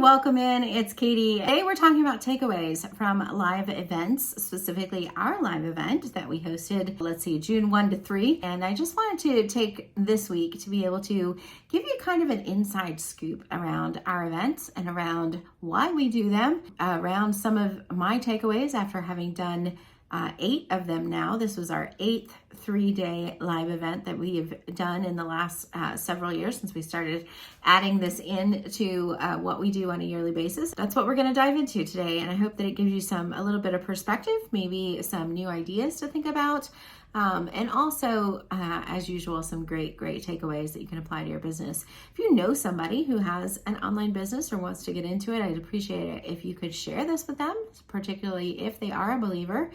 welcome in. It's Katie. Today we're talking about takeaways from live events, specifically our live event that we hosted, June 1 to 3. And I just wanted to take this week to be able to give you kind of an inside scoop around our events and around why we do them, around some of my takeaways after having done 8 of them now. This was our 8th 3-day live event that we have done in the last several years since we started adding this in to what we do on a yearly basis. That's what we're going to dive into today, and I hope that it gives you a little bit of perspective, maybe some new ideas to think about, and also, as usual, some great takeaways that you can apply to your business. If you know somebody who has an online business or wants to get into it, I'd appreciate it if you could share this with them, particularly if they are a believer.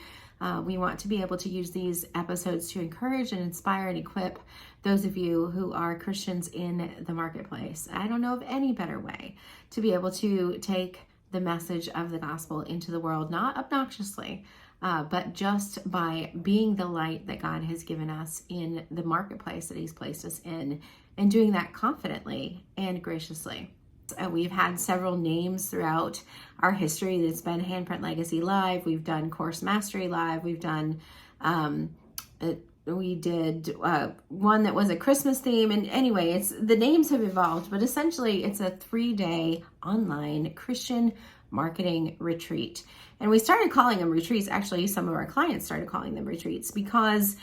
We want to be able to use these episodes to encourage and inspire and equip those of you who are Christians in the marketplace. I don't know of any better way to be able to take the message of the gospel into the world, not obnoxiously, but just by being the light that God has given us in the marketplace that He's placed us in, and doing that confidently and graciously. We've had several names throughout our history. That's been Handprint Legacy Live. We've done Course Mastery Live. We've done, we did one that was a Christmas theme. And anyway, the names have evolved, but essentially it's a 3-day online Christian marketing retreat. And we started calling them retreats. Actually, some of our clients started calling them retreats because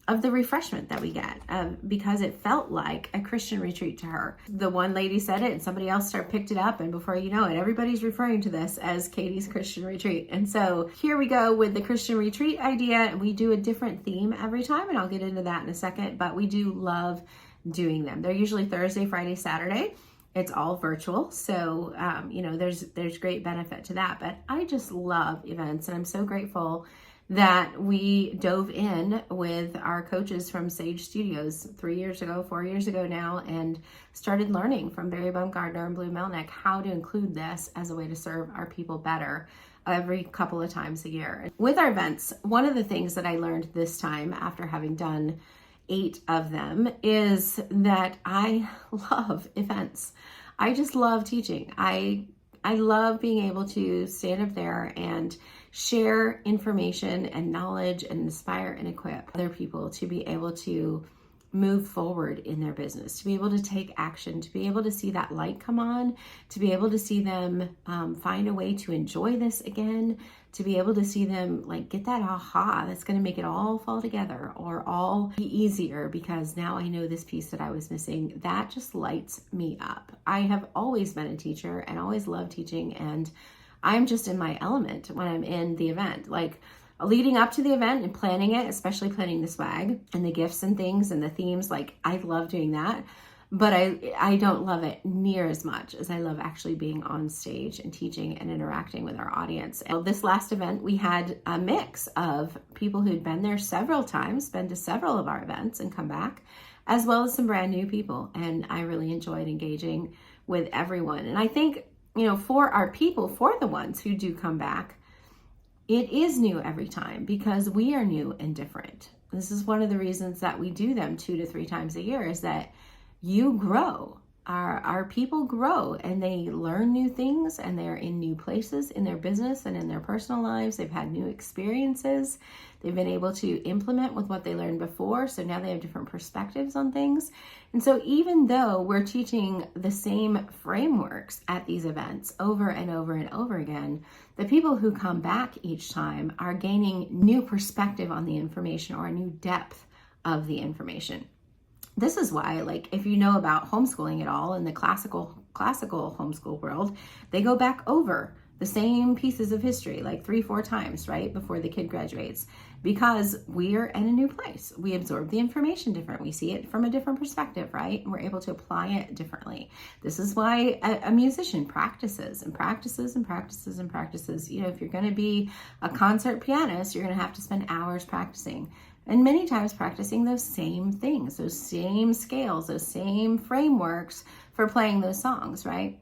of the refreshment that we get, because it felt like a Christian retreat to her. The one lady said it and somebody else picked it up, and before you know it, everybody's referring to this as Katie's Christian Retreat. And so here we go with the Christian Retreat idea. We do a different theme every time, and I'll get into that in a second, but we do love doing them. They're usually Thursday, Friday, Saturday. It's all virtual, so there's great benefit to that. But I just love events, and I'm so grateful that we dove in with our coaches from Sage Studios 4 years ago now, and started learning from Barry Baumgartner and Blue Melnick how to include this as a way to serve our people better every couple of times a year. With our events, one of the things that I learned this time after having done 8 of them is that I love events. I just love teaching. I love being able to stand up there and share information and knowledge and inspire and equip other people to be able to move forward in their business, to be able to take action, to be able to see that light come on, to be able to see them find a way to enjoy this again, to be able to see them get that aha that's going to make it all fall together or all be easier because now I know this piece that I was missing. That just lights me up. I have always been a teacher and always loved teaching, and I'm just in my element when I'm in the event. Leading up to the event and planning it, especially planning the swag and the gifts and things and the themes, I love doing that. But I don't love it near as much as I love actually being on stage and teaching and interacting with our audience. And this last event, we had a mix of people who'd been there several times, been to several of our events and come back, as well as some brand new people. And I really enjoyed engaging with everyone. And I think, for our people, for the ones who do come back, it is new every time because we are new and different. This is one of the reasons that we do them 2 to 3 times a year, is that you grow. Our people grow and they learn new things, and they're in new places in their business and in their personal lives. They've had new experiences. They've been able to implement with what they learned before. So now they have different perspectives on things. And so even though we're teaching the same frameworks at these events over and over and over again, the people who come back each time are gaining new perspective on the information or a new depth of the information. This is why, if you know about homeschooling at all in the classical homeschool world, they go back over the same pieces of history 3-4 times, right, before the kid graduates, because we're in a new place. We absorb the information different. We see it from a different perspective, right? And we're able to apply it differently. This is why a musician practices and practices and practices and practices. If you're going to be a concert pianist, you're going to have to spend hours practicing. And many times practicing those same things, those same scales, those same frameworks for playing those songs, right?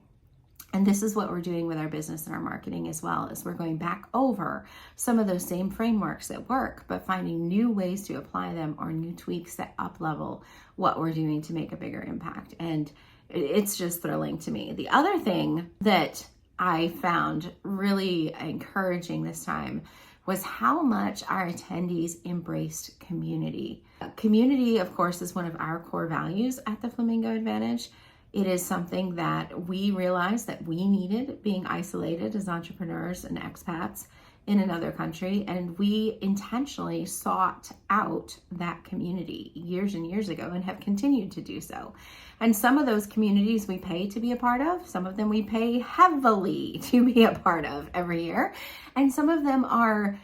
And this is what we're doing with our business and our marketing as well, is we're going back over some of those same frameworks that work, but finding new ways to apply them or new tweaks that up-level what we're doing to make a bigger impact. And it's just thrilling to me. The other thing that I found really encouraging this time was how much our attendees embraced community. Community, of course, is one of our core values at the Flamingo Advantage. It is something that we realized that we needed, being isolated as entrepreneurs and expats in another country, and we intentionally sought out that community years and years ago and have continued to do so. And some of those communities we pay to be a part of, some of them we pay heavily to be a part of every year, and some of them are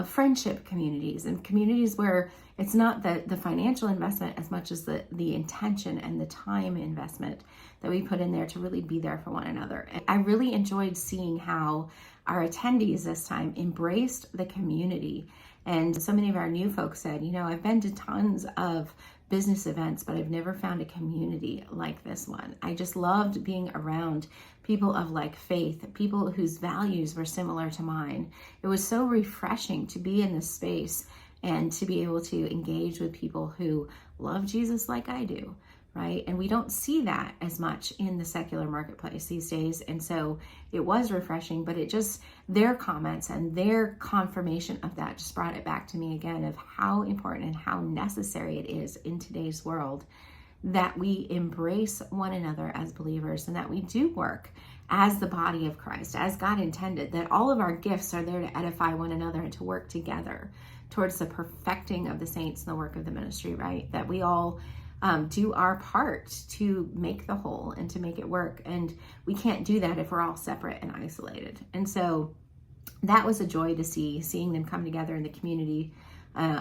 friendship communities and communities where it's not the financial investment as much as the intention and the time investment that we put in there to really be there for one another. And I really enjoyed seeing how our attendees this time embraced the community. And so many of our new folks said, I've been to tons of business events, but I've never found a community like this one. I just loved being around people of like faith, people whose values were similar to mine. It was so refreshing to be in this space and to be able to engage with people who love Jesus like I do, right? And we don't see that as much in the secular marketplace these days. And so it was refreshing, but their comments and their confirmation of that just brought it back to me again of how important and how necessary it is in today's world that we embrace one another as believers and that we do work as the body of Christ, as God intended, that all of our gifts are there to edify one another and to work together towards the perfecting of the saints and the work of the ministry, right? That we all do our part to make the whole and to make it work. And we can't do that if we're all separate and isolated. And so that was a joy to seeing them come together in the community,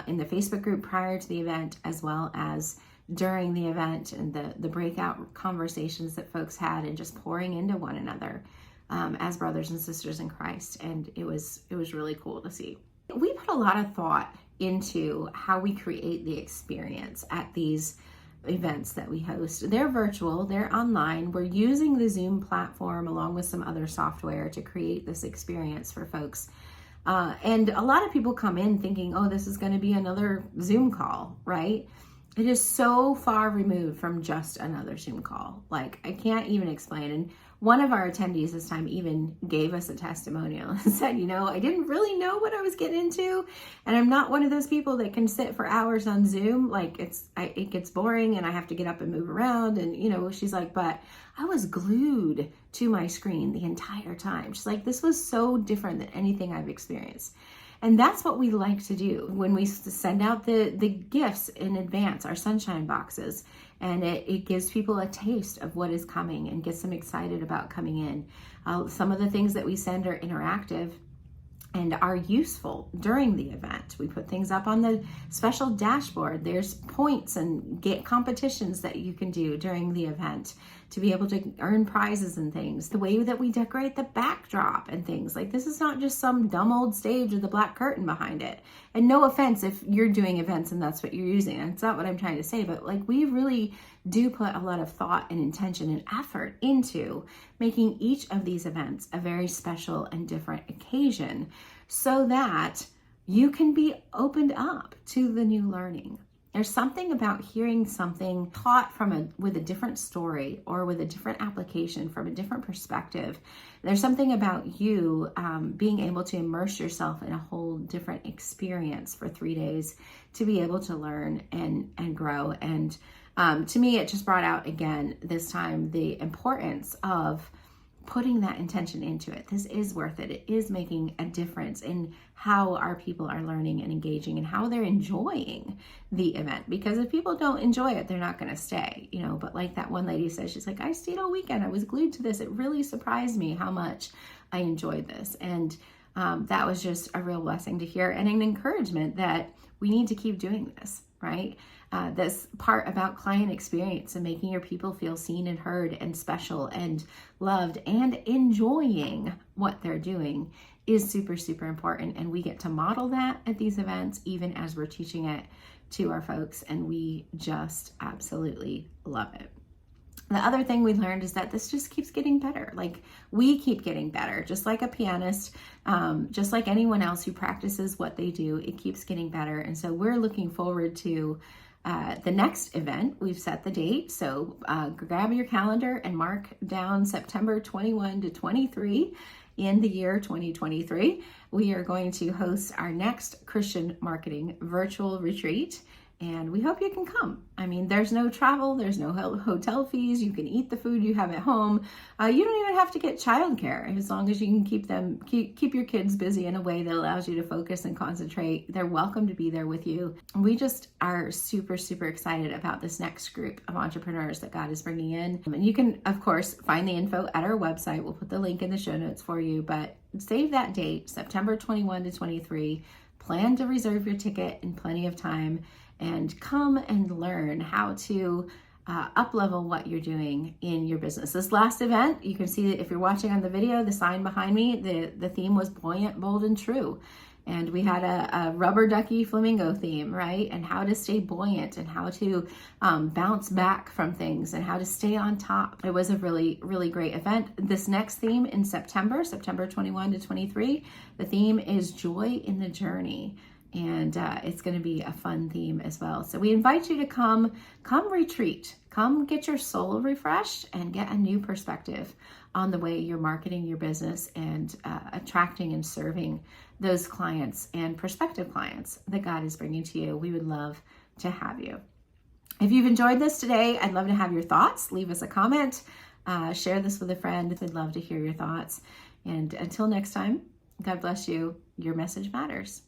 in the Facebook group prior to the event, as well as during the event, and the breakout conversations that folks had and just pouring into one another as brothers and sisters in Christ. And it was really cool to see. We put a lot of thought into how we create the experience at these events that we host. They're virtual, they're online. We're using the Zoom platform along with some other software to create this experience for folks. And a lot of people come in thinking, oh, this is going to be another Zoom call, right? It is so far removed from just another Zoom call. Like, I can't even explain. And one of our attendees this time even gave us a testimonial and said, I didn't really know what I was getting into. And I'm not one of those people that can sit for hours on Zoom. Like, it gets boring and I have to get up and move around. And, she's like, but I was glued to my screen the entire time. She's like, this was so different than anything I've experienced. And that's what we like to do when we send out the gifts in advance, our sunshine boxes. And it gives people a taste of what is coming and gets them excited about coming in. Some of the things that we send are interactive and are useful during the event. We put things up on the special dashboard. There's points and get competitions that you can do during the event to be able to earn prizes and things. The way that we decorate the backdrop and things. Like, this is not just some dumb old stage with a black curtain behind it. And no offense if you're doing events and that's what you're using. That's not what I'm trying to say, but like, we really do put a lot of thought and intention and effort into making each of these events a very special and different occasion so that you can be opened up to the new learning. There's something about hearing something taught with a different story or with a different application from a different perspective. There's something about you being able to immerse yourself in a whole different experience for 3 days to be able to learn and grow. And to me, it just brought out again this time the importance of putting that intention into it. This is worth it. It is making a difference in how our people are learning and engaging and how they're enjoying the event. Because if people don't enjoy it, they're not going to stay, But like that one lady says, she's like, I stayed all weekend. I was glued to this. It really surprised me how much I enjoyed this. And that was just a real blessing to hear and an encouragement that we need to keep doing this, right? This part about client experience and making your people feel seen and heard and special and loved and enjoying what they're doing is super, super important. And we get to model that at these events, even as we're teaching it to our folks. And we just absolutely love it. The other thing we learned is that this just keeps getting better. Like, we keep getting better, just like a pianist, just like anyone else who practices what they do, it keeps getting better. And so we're looking forward to The next event, we've set the date, so grab your calendar and mark down September 21 to 23 in the year 2023. We are going to host our next Christian Marketing virtual retreat, and we hope you can come. I mean, there's no travel, there's no hotel fees. You can eat the food you have at home. You don't even have to get childcare, as long as you can keep your kids busy in a way that allows you to focus and concentrate. They're welcome to be there with you. We just are super, super excited about this next group of entrepreneurs that God is bringing in. And you can, of course, find the info at our website. We'll put the link in the show notes for you, but save that date, September 21 to 23. Plan to reserve your ticket in plenty of time, and come and learn how to up-level what you're doing in your business. This last event, you can see that if you're watching on the video, the sign behind me, the theme was buoyant, bold, and true. And we had a rubber ducky flamingo theme, right? And how to stay buoyant, and how to bounce back from things, and how to stay on top. It was a really, really great event. This next theme in September 21 to 23, the theme is joy in the journey. And it's going to be a fun theme as well. So we invite you to come retreat, come get your soul refreshed and get a new perspective on the way you're marketing your business and attracting and serving those clients and prospective clients that God is bringing to you. We would love to have you. If you've enjoyed this today, I'd love to have your thoughts. Leave us a comment, share this with a friend. I'd love to hear your thoughts. And until next time, God bless you. Your message matters.